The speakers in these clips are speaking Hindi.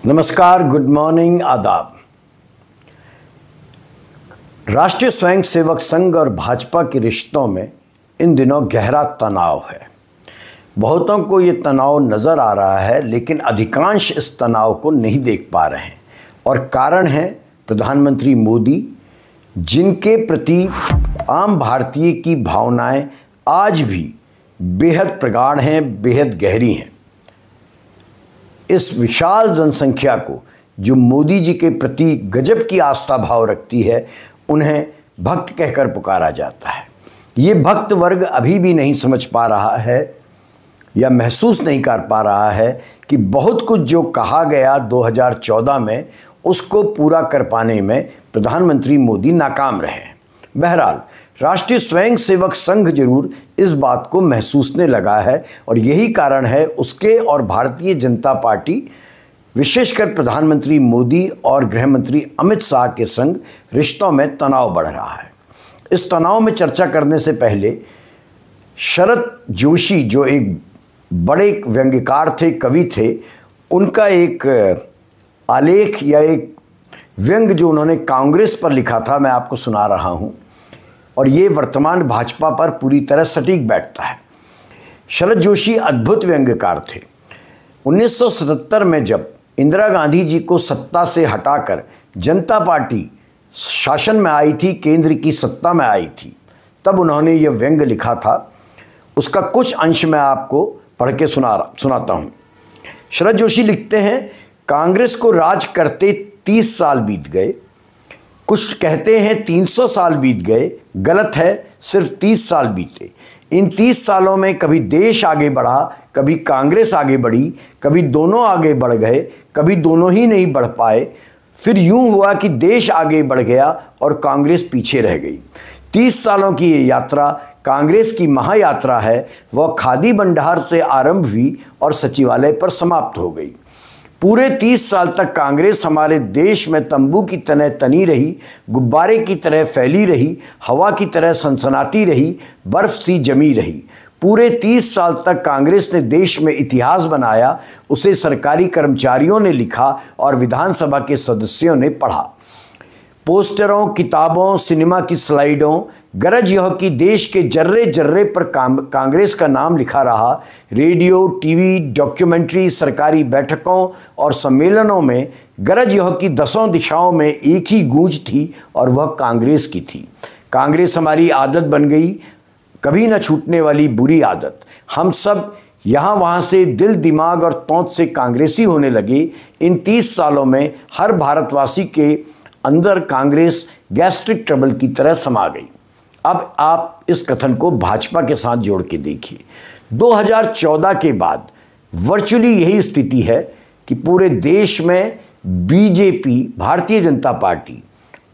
नमस्कार, गुड मॉर्निंग, आदाब। राष्ट्रीय स्वयंसेवक संघ और भाजपा के रिश्तों में इन दिनों गहरा तनाव है। बहुतों को ये तनाव नज़र आ रहा है, लेकिन अधिकांश इस तनाव को नहीं देख पा रहे हैं और कारण है प्रधानमंत्री मोदी, जिनके प्रति आम भारतीय की भावनाएं आज भी बेहद प्रगाढ़ हैं, बेहद गहरी हैं। इस विशाल जनसंख्या को जो मोदी जी के प्रति गजब की आस्था भाव रखती है, उन्हें भक्त कहकर पुकारा जाता है। ये भक्त वर्ग अभी भी नहीं समझ पा रहा है या महसूस नहीं कर पा रहा है कि बहुत कुछ जो कहा गया 2014 में, उसको पूरा कर पाने में प्रधानमंत्री मोदी नाकाम रहे। बहरहाल, राष्ट्रीय स्वयंसेवक संघ जरूर इस बात को महसूसने लगा है और यही कारण है उसके और भारतीय जनता पार्टी, विशेषकर प्रधानमंत्री मोदी और गृह मंत्री अमित शाह के संग रिश्तों में तनाव बढ़ रहा है। इस तनाव में चर्चा करने से पहले शरद जोशी, जो एक बड़े व्यंग्यकार थे, कवि थे, उनका एक आलेख या एक व्यंग जो उन्होंने कांग्रेस पर लिखा था, मैं आपको सुना रहा हूँ और ये वर्तमान भाजपा पर पूरी तरह सटीक बैठता है। शरद जोशी अद्भुत व्यंग्यकार थे। 1977 में जब इंदिरा गांधी जी को सत्ता से हटाकर जनता पार्टी शासन में आई थी, केंद्र की सत्ता में आई थी, तब उन्होंने यह व्यंग्य लिखा था। उसका कुछ अंश मैं आपको पढ़ के सुनाता हूँ। शरद जोशी लिखते हैं, कांग्रेस को राज करते 30 साल बीत गए, कुछ कहते हैं 300 साल बीत गए, गलत है, सिर्फ 30 साल बीते। इन 30 सालों में कभी देश आगे बढ़ा, कभी कांग्रेस आगे बढ़ी, कभी दोनों आगे बढ़ गए, कभी दोनों ही नहीं बढ़ पाए। फिर यूं हुआ कि देश आगे बढ़ गया और कांग्रेस पीछे रह गई। 30 सालों की ये यात्रा कांग्रेस की महायात्रा है। वह खादी भंडार से आरंभ हुई और सचिवालय पर समाप्त हो गई। पूरे 30 साल तक कांग्रेस हमारे देश में तंबू की तरह तनी रही, गुब्बारे की तरह फैली रही, हवा की तरह सनसनाती रही, बर्फ सी जमी रही। पूरे 30 साल तक कांग्रेस ने देश में इतिहास बनाया। उसे सरकारी कर्मचारियों ने लिखा और विधानसभा के सदस्यों ने पढ़ा। पोस्टरों, किताबों, सिनेमा की स्लाइडों, गरज यह कि देश के जर्रे जर्रे पर कांग्रेस का नाम लिखा रहा। रेडियो, टीवी, डॉक्यूमेंट्री, सरकारी बैठकों और सम्मेलनों में गरज यह कि 10 दिशाओं में एक ही गूंज थी और वह कांग्रेस की थी। कांग्रेस हमारी आदत बन गई, कभी न छूटने वाली बुरी आदत। हम सब यहाँ वहाँ से दिल, दिमाग और तौंत से कांग्रेसी होने लगे। इन 30 सालों में हर भारतवासी के अंदर कांग्रेस गैस्ट्रिक ट्रबल की तरह समा गई। अब आप इस कथन को भाजपा के साथ जोड़ के देखिए। 2014 के बाद वर्चुअली यही स्थिति है कि पूरे देश में बीजेपी, भारतीय जनता पार्टी,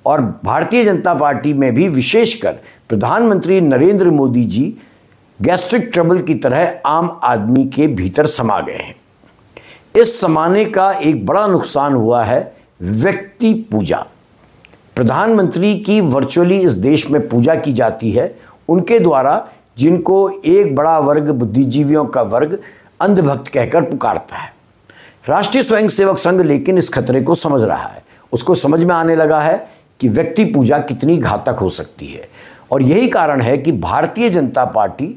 और भारतीय जनता पार्टी में भी विशेषकर प्रधानमंत्री नरेंद्र मोदी जी गैस्ट्रिक ट्रबल की तरह आम आदमी के भीतर समा गए हैं। इस समाने का एक बड़ा नुकसान हुआ है व्यक्ति पूजा। प्रधानमंत्री की वर्चुअली इस देश में पूजा की जाती है, उनके द्वारा, जिनको एक बड़ा वर्ग, बुद्धिजीवियों का वर्ग, अंधभक्त कहकर पुकारता है। राष्ट्रीय स्वयंसेवक संघ लेकिन इस खतरे को समझ रहा है। उसको समझ में आने लगा है कि व्यक्ति पूजा कितनी घातक हो सकती है और यही कारण है कि भारतीय जनता पार्टी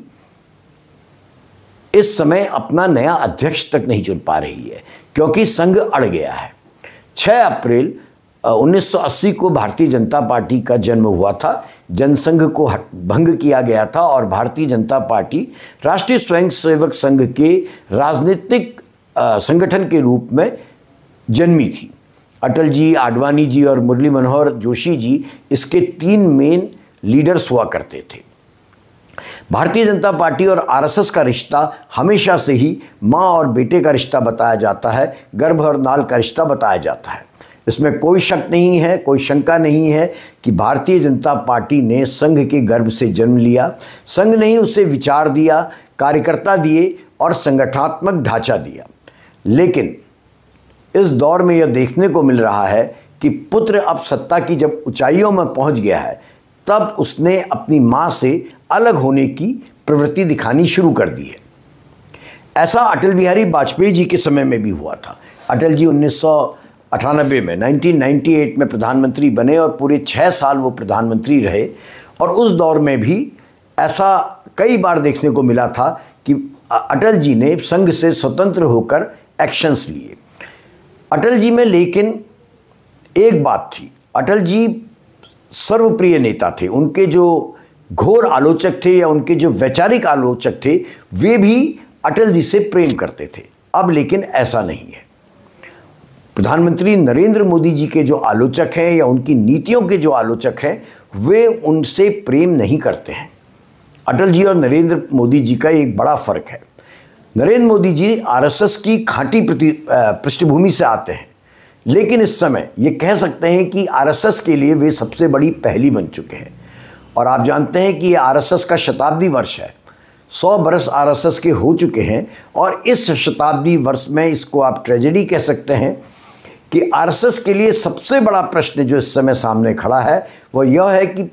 इस समय अपना नया अध्यक्ष तक नहीं चुन पा रही है, क्योंकि संघ अड़ गया है। 6 अप्रैल 1980 को भारतीय जनता पार्टी का जन्म हुआ था। जनसंघ को भंग किया गया था और भारतीय जनता पार्टी राष्ट्रीय स्वयंसेवक संघ के राजनीतिक संगठन के रूप में जन्मी थी। अटल जी, आडवाणी जी और मुरली मनोहर जोशी जी इसके 3 मेन लीडर्स हुआ करते थे। भारतीय जनता पार्टी और आरएसएस का रिश्ता हमेशा से ही माँ और बेटे का रिश्ता बताया जाता है, गर्भ और नाल का रिश्ता बताया जाता है। इसमें कोई शक नहीं है, कोई शंका नहीं है कि भारतीय जनता पार्टी ने संघ के गर्भ से जन्म लिया। संघ ने ही उसे विचार दिया, कार्यकर्ता दिए और संगठनात्मक ढांचा दिया। लेकिन इस दौर में यह देखने को मिल रहा है कि पुत्र अब सत्ता की जब ऊंचाइयों में पहुंच गया है, तब उसने अपनी मां से अलग होने की प्रवृत्ति दिखानी शुरू कर दी है। ऐसा अटल बिहारी वाजपेयी जी के समय में भी हुआ था। अटल जी 1998 में 1998 में प्रधानमंत्री बने और पूरे 6 साल वो प्रधानमंत्री रहे। और उस दौर में भी ऐसा कई बार देखने को मिला था कि अटल जी ने संघ से स्वतंत्र होकर एक्शंस लिए। अटल जी में लेकिन एक बात थी, अटल जी सर्वप्रिय नेता थे। उनके जो घोर आलोचक थे या उनके जो वैचारिक आलोचक थे वे भी अटल जी से प्रेम करते थे। अब लेकिन ऐसा नहीं है। प्रधानमंत्री नरेंद्र मोदी जी के जो आलोचक हैं या उनकी नीतियों के जो आलोचक हैं वे उनसे प्रेम नहीं करते हैं। अटल जी और नरेंद्र मोदी जी का एक बड़ा फर्क है। नरेंद्र मोदी जी आरएसएस की खांटी पृष्ठभूमि से आते हैं, लेकिन इस समय ये कह सकते हैं कि आरएसएस के लिए वे सबसे बड़ी पहेली बन चुके हैं। और आप जानते हैं कि ये आरएसएस का शताब्दी वर्ष है। 100 बरस आरएसएस के हो चुके हैं और इस शताब्दी वर्ष में इसको आप ट्रेजेडी कह सकते हैं कि आरएसएस के लिए सबसे बड़ा प्रश्न जो इस समय सामने खड़ा है वो यह है कि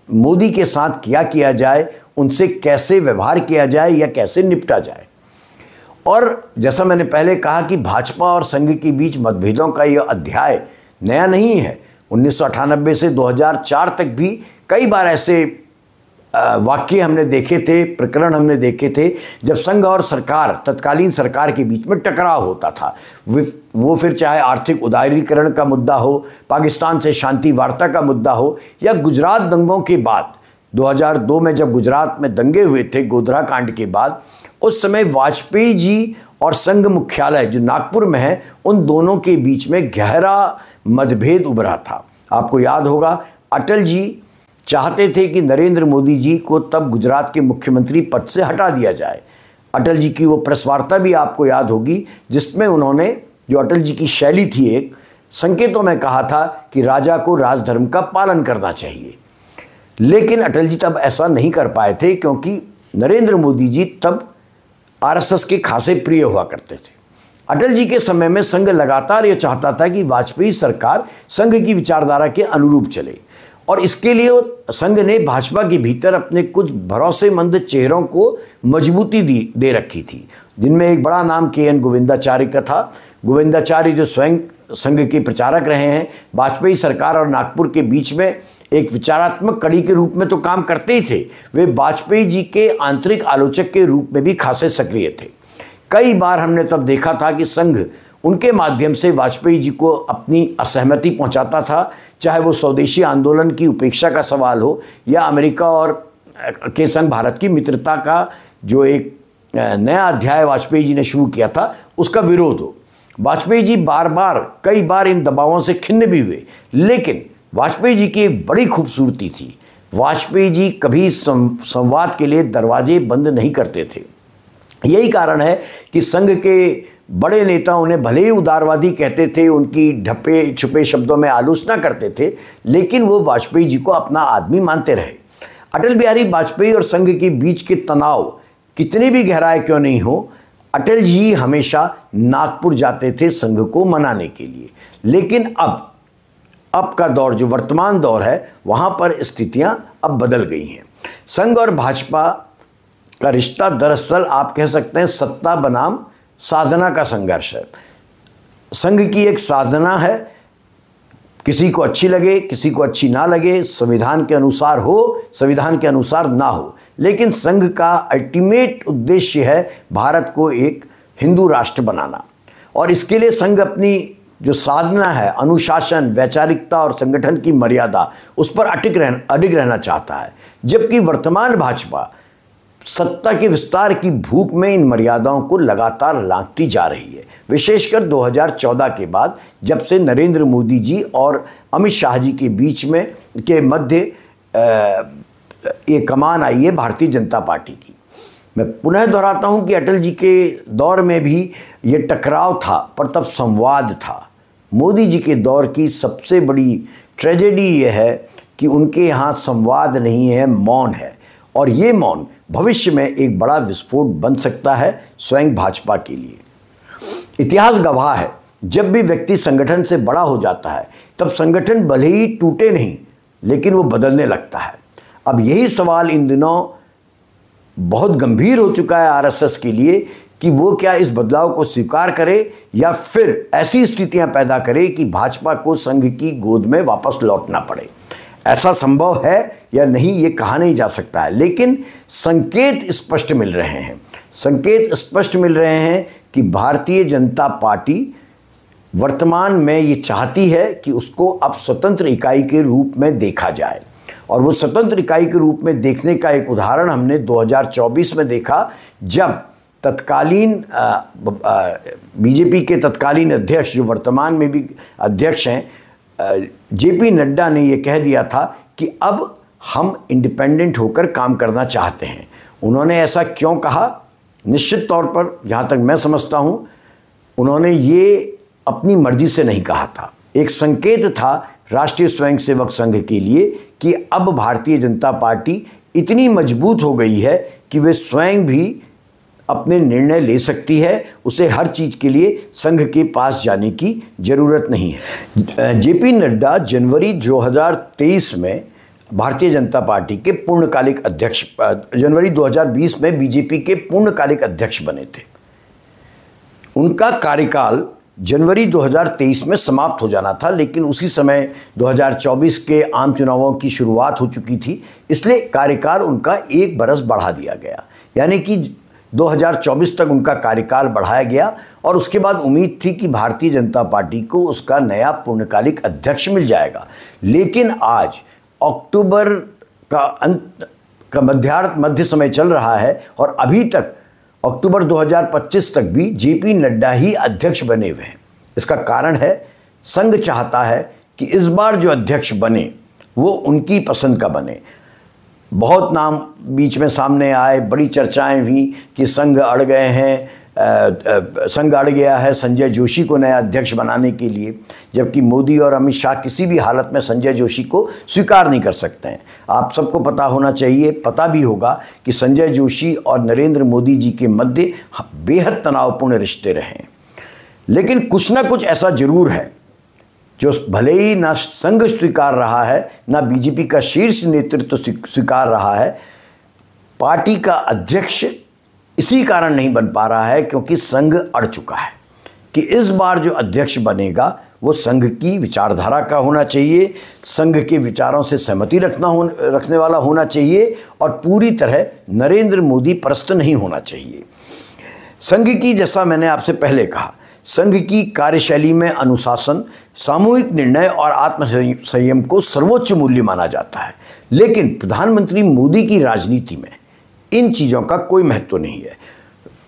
मोदी के साथ क्या किया जाए, उनसे कैसे व्यवहार किया जाए या कैसे निपटा जाए। और जैसा मैंने पहले कहा कि भाजपा और संघ के बीच मतभेदों का यह अध्याय नया नहीं है। 1998 से 2004 तक भी कई बार ऐसे वाक्य हमने देखे थे, प्रकरण हमने देखे थे जब संघ और सरकार, तत्कालीन सरकार के बीच में टकराव होता था। वो फिर चाहे आर्थिक उदारीकरण का मुद्दा हो, पाकिस्तान से शांति वार्ता का मुद्दा हो, या गुजरात दंगों के बाद 2002 में जब गुजरात में दंगे हुए थे गोधरा कांड के बाद, उस समय वाजपेयी जी और संघ मुख्यालय जो नागपुर में है उन दोनों के बीच में गहरा मतभेद उभरा था। आपको याद होगा अटल जी चाहते थे कि नरेंद्र मोदी जी को तब गुजरात के मुख्यमंत्री पद से हटा दिया जाए। अटल जी की वो प्रेस वार्ता भी आपको याद होगी जिसमें उन्होंने, जो अटल जी की शैली थी, एक संकेतों में कहा था कि राजा को राजधर्म का पालन करना चाहिए। लेकिन अटल जी तब ऐसा नहीं कर पाए थे क्योंकि नरेंद्र मोदी जी तब आरएसएस के खासे प्रिय हुआ करते थे। अटल जी के समय में संघ लगातार ये चाहता था कि वाजपेयी सरकार संघ की विचारधारा के अनुरूप चले और इसके लिए संघ ने भाजपा के भीतर अपने कुछ भरोसेमंद चेहरों को मजबूती दे रखी थी, जिनमें एक बड़ा नाम के.एन. गोविंदाचार्य का था। गोविंदाचार्य जो स्वयं संघ के प्रचारक रहे हैं, वाजपेयी सरकार और नागपुर के बीच में एक विचारात्मक कड़ी के रूप में तो काम करते ही थे, वे वाजपेयी जी के आंतरिक आलोचक के रूप में भी खासे सक्रिय थे। कई बार हमने तब देखा था कि संघ उनके माध्यम से वाजपेयी जी को अपनी असहमति पहुंचाता था, चाहे वो स्वदेशी आंदोलन की उपेक्षा का सवाल हो या अमेरिका और के संग भारत की मित्रता का जो एक नया अध्याय वाजपेयी जी ने शुरू किया था उसका विरोध हो। वाजपेयी जी कई बार इन दबावों से खिन्न भी हुए, लेकिन वाजपेयी जी की एक बड़ी खूबसूरती थी, वाजपेयी जी कभी संवाद के लिए दरवाजे बंद नहीं करते थे। यही कारण है कि संघ के बड़े नेता उन्हें भले ही उदारवादी कहते थे, उनकी ढप्पे छुपे शब्दों में आलोचना करते थे, लेकिन वो वाजपेयी जी को अपना आदमी मानते रहे। अटल बिहारी वाजपेयी और संघ के बीच के तनाव कितनी भी गहराई क्यों नहीं हो, अटल जी हमेशा नागपुर जाते थे संघ को मनाने के लिए। लेकिन अब का दौर जो वर्तमान दौर है वहाँ पर स्थितियाँ अब बदल गई हैं। संघ और भाजपा का रिश्ता दरअसल आप कह सकते हैं सत्ता बनाम साधना का संघर्ष है। संघ की एक साधना है, किसी को अच्छी लगे किसी को अच्छी ना लगे, संविधान के अनुसार हो संविधान के अनुसार ना हो, लेकिन संघ का अल्टीमेट उद्देश्य है भारत को एक हिंदू राष्ट्र बनाना। और इसके लिए संघ अपनी जो साधना है, अनुशासन, वैचारिकता और संगठन की मर्यादा, उस पर अडिग रहना चाहता है। जबकि वर्तमान भाजपा सत्ता के विस्तार की भूख में इन मर्यादाओं को लगातार लांघती जा रही है, विशेषकर 2014 के बाद, जब से नरेंद्र मोदी जी और अमित शाह जी के बीच में के मध्य ये कमान आई है भारतीय जनता पार्टी की। मैं पुनः दोहराता हूं कि अटल जी के दौर में भी ये टकराव था, पर तब संवाद था। मोदी जी के दौर की सबसे बड़ी ट्रेजेडी ये है कि उनके यहाँ संवाद नहीं है, मौन है, और ये मौन भविष्य में एक बड़ा विस्फोट बन सकता है स्वयं भाजपा के लिए। इतिहास गवाह है, जब भी व्यक्ति संगठन से बड़ा हो जाता है तब संगठन भले ही टूटे नहीं, लेकिन वो बदलने लगता है। अब यही सवाल इन दिनों बहुत गंभीर हो चुका है आरएसएस के लिए कि वो क्या इस बदलाव को स्वीकार करे या फिर ऐसी स्थितियां पैदा करे कि भाजपा को संघ की गोद में वापस लौटना पड़े। ऐसा संभव है या नहीं ये कहा नहीं जा सकता है, लेकिन संकेत स्पष्ट मिल रहे हैं। संकेत स्पष्ट मिल रहे हैं कि भारतीय जनता पार्टी वर्तमान में ये चाहती है कि उसको अब स्वतंत्र इकाई के रूप में देखा जाए, और वो स्वतंत्र इकाई के रूप में देखने का एक उदाहरण हमने 2024 में देखा, जब तत्कालीन बीजेपी के तत्कालीन अध्यक्ष, जो वर्तमान में भी अध्यक्ष हैं, जेपी नड्डा ने ये कह दिया था कि अब हम इंडिपेंडेंट होकर काम करना चाहते हैं। उन्होंने ऐसा क्यों कहा? निश्चित तौर पर जहाँ तक मैं समझता हूँ, उन्होंने ये अपनी मर्जी से नहीं कहा था। एक संकेत था राष्ट्रीय स्वयंसेवक संघ के लिए कि अब भारतीय जनता पार्टी इतनी मजबूत हो गई है कि वे स्वयं भी अपने निर्णय ले सकती है, उसे हर चीज़ के लिए संघ के पास जाने की ज़रूरत नहीं है। जेपी नड्डा जनवरी 2023 में भारतीय जनता पार्टी के पूर्णकालिक अध्यक्ष, जनवरी 2020 में बीजेपी के पूर्णकालिक अध्यक्ष बने थे। उनका कार्यकाल जनवरी 2023 में समाप्त हो जाना था, लेकिन उसी समय 2024 के आम चुनावों की शुरुआत हो चुकी थी, इसलिए कार्यकाल उनका 1 बरस बढ़ा दिया गया, यानी कि 2024 तक उनका कार्यकाल बढ़ाया गया। और उसके बाद उम्मीद थी कि भारतीय जनता पार्टी को उसका नया पूर्णकालिक अध्यक्ष मिल जाएगा। लेकिन आज अक्टूबर का अंत का मध्य समय चल रहा है और अभी तक अक्टूबर 2025 तक भी जेपी नड्डा ही अध्यक्ष बने हुए हैं। इसका कारण है, संघ चाहता है कि इस बार जो अध्यक्ष बने वो उनकी पसंद का बने। बहुत नाम बीच में सामने आए, बड़ी चर्चाएं हुई कि संघ अड़ गए हैं, संघ अड़ गया है संजय जोशी को नया अध्यक्ष बनाने के लिए, जबकि मोदी और अमित शाह किसी भी हालत में संजय जोशी को स्वीकार नहीं कर सकते हैं। आप सबको पता होना चाहिए, पता भी होगा कि संजय जोशी और नरेंद्र मोदी जी के मध्य बेहद तनावपूर्ण रिश्ते रहे हैं। लेकिन कुछ ना कुछ ऐसा जरूर है जो भले ही ना संघ स्वीकार रहा है, ना बीजेपी का शीर्ष नेतृत्व स्वीकार रहा है, पार्टी का अध्यक्ष इसी कारण नहीं बन पा रहा है क्योंकि संघ अड़ चुका है कि इस बार जो अध्यक्ष बनेगा वो संघ की विचारधारा का होना चाहिए, संघ के विचारों से सहमति रखने वाला होना चाहिए और पूरी तरह नरेंद्र मोदी परस्त नहीं होना चाहिए। संघ की, जैसा मैंने आपसे पहले कहा, संघ की कार्यशैली में अनुशासन, सामूहिक निर्णय और आत्मसंयम को सर्वोच्च मूल्य माना जाता है। लेकिन प्रधानमंत्री मोदी की राजनीति में इन चीज़ों का कोई महत्व नहीं है।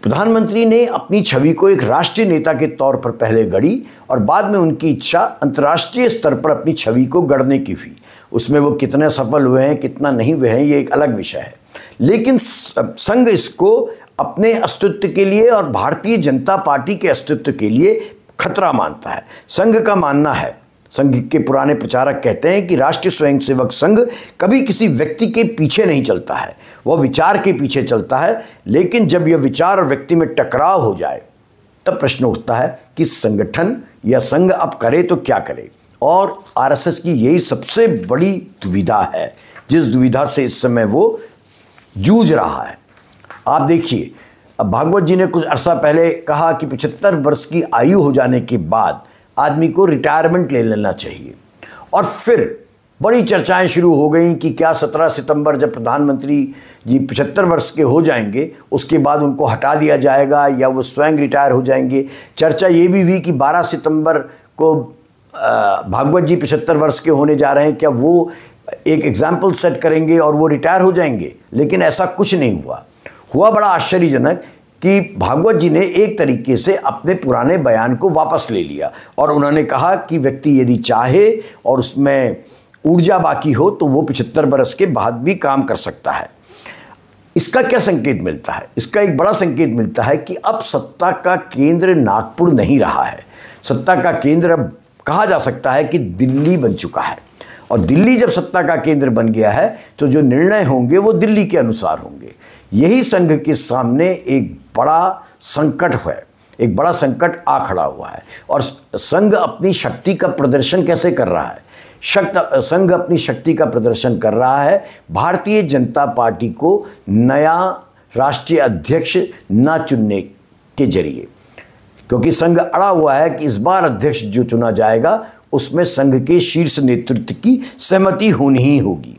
प्रधानमंत्री ने अपनी छवि को एक राष्ट्रीय नेता के तौर पर पहले गढ़ी और बाद में उनकी इच्छा अंतर्राष्ट्रीय स्तर पर अपनी छवि को गढ़ने की हुई। उसमें वो कितने सफल हुए हैं, कितना नहीं हुए हैं, ये एक अलग विषय है। लेकिन संघ इसको अपने अस्तित्व के लिए और भारतीय जनता पार्टी के अस्तित्व के लिए खतरा मानता है। संघ का मानना है, संघ के पुराने प्रचारक कहते हैं कि राष्ट्रीय स्वयंसेवक संघ कभी किसी व्यक्ति के पीछे नहीं चलता है, वह विचार के पीछे चलता है। लेकिन जब यह विचार और व्यक्ति में टकराव हो जाए तब प्रश्न उठता है कि संगठन या संघ अब करे तो क्या करे। और आरएसएस की यही सबसे बड़ी दुविधा है, जिस दुविधा से इस समय वो जूझ रहा है। आप देखिए, अब भागवत जी ने कुछ अरसा पहले कहा कि 75 वर्ष की आयु हो जाने के बाद आदमी को रिटायरमेंट ले लेना चाहिए। और फिर बड़ी चर्चाएं शुरू हो गई कि क्या 17 सितंबर जब प्रधानमंत्री जी 75 वर्ष के हो जाएंगे उसके बाद उनको हटा दिया जाएगा या वो स्वयं रिटायर हो जाएंगे। चर्चा ये भी हुई कि 12 सितंबर को भागवत जी 75 वर्ष के होने जा रहे हैं, क्या वो एक एग्जाम्पल सेट करेंगे और वो रिटायर हो जाएंगे। लेकिन ऐसा कुछ नहीं हुआ बड़ा आश्चर्यजनक कि भागवत जी ने एक तरीके से अपने पुराने बयान को वापस ले लिया और उन्होंने कहा कि व्यक्ति यदि चाहे और उसमें ऊर्जा बाकी हो तो वो 75 बरस के बाद भी काम कर सकता है। इसका क्या संकेत मिलता है? इसका एक बड़ा संकेत मिलता है कि अब सत्ता का केंद्र नागपुर नहीं रहा है। सत्ता का केंद्र अब कहा जा सकता है कि दिल्ली बन चुका है। और दिल्ली जब सत्ता का केंद्र बन गया है तो जो निर्णय होंगे वो दिल्ली के अनुसार होंगे। यही संघ के सामने एक बड़ा संकट है, एक बड़ा संकट आ खड़ा हुआ है। और संघ अपनी शक्ति का प्रदर्शन कैसे कर रहा है? संघ अपनी शक्ति का प्रदर्शन कर रहा है भारतीय जनता पार्टी को नया राष्ट्रीय अध्यक्ष न चुनने के जरिए, क्योंकि संघ अड़ा हुआ है कि इस बार अध्यक्ष जो चुना जाएगा उसमें संघ के शीर्ष नेतृत्व की सहमति होनी ही होगी।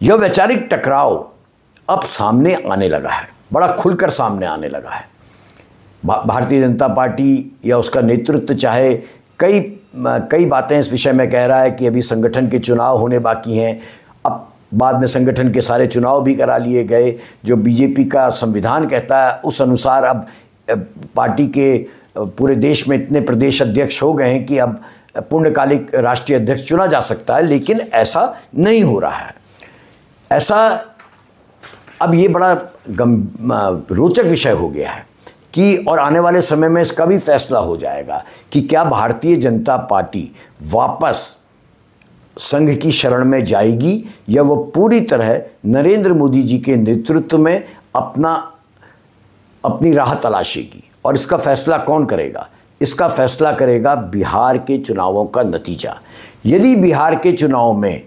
यह वैचारिक टकराव अब सामने आने लगा है, बड़ा खुलकर सामने आने लगा है। भारतीय जनता पार्टी या उसका नेतृत्व चाहे कई बातें इस विषय में कह रहा है कि अभी संगठन के चुनाव होने बाकी हैं, अब बाद में संगठन के सारे चुनाव भी करा लिए गए। जो बीजेपी का संविधान कहता है उस अनुसार अब पार्टी के पूरे देश में इतने प्रदेश अध्यक्ष हो गए हैं कि अब पूर्णकालिक राष्ट्रीय अध्यक्ष चुना जा सकता है, लेकिन ऐसा नहीं हो रहा है। ऐसा अब ये बड़ा रोचक विषय हो गया है कि और आने वाले समय में इसका भी फैसला हो जाएगा कि क्या भारतीय जनता पार्टी वापस संघ की शरण में जाएगी या वो पूरी तरह नरेंद्र मोदी जी के नेतृत्व में अपनी राह तलाशेगी। और इसका फैसला कौन करेगा? इसका फैसला करेगा बिहार के चुनावों का नतीजा। यदि बिहार के चुनाव में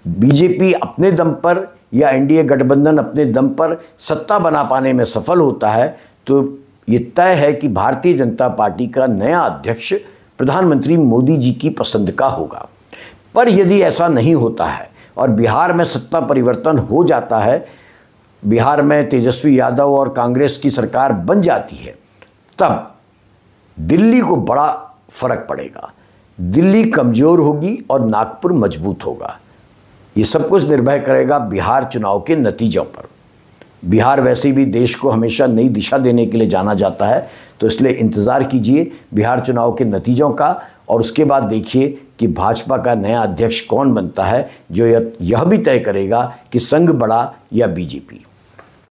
बीजेपी अपने दम पर या एनडीए गठबंधन अपने दम पर सत्ता बना पाने में सफल होता है तो ये तय है कि भारतीय जनता पार्टी का नया अध्यक्ष प्रधानमंत्री मोदी जी की पसंद का होगा। पर यदि ऐसा नहीं होता है और बिहार में सत्ता परिवर्तन हो जाता है, बिहार में तेजस्वी यादव और कांग्रेस की सरकार बन जाती है, तब दिल्ली को बड़ा फर्क पड़ेगा। दिल्ली कमज़ोर होगी और नागपुर मजबूत होगा। ये सब कुछ निर्भर करेगा बिहार चुनाव के नतीजों पर। बिहार वैसे भी देश को हमेशा नई दिशा देने के लिए जाना जाता है, तो इसलिए इंतज़ार कीजिए बिहार चुनाव के नतीजों का। और उसके बाद देखिए कि भाजपा का नया अध्यक्ष कौन बनता है, जो यह भी तय करेगा कि संघ बड़ा या बीजेपी।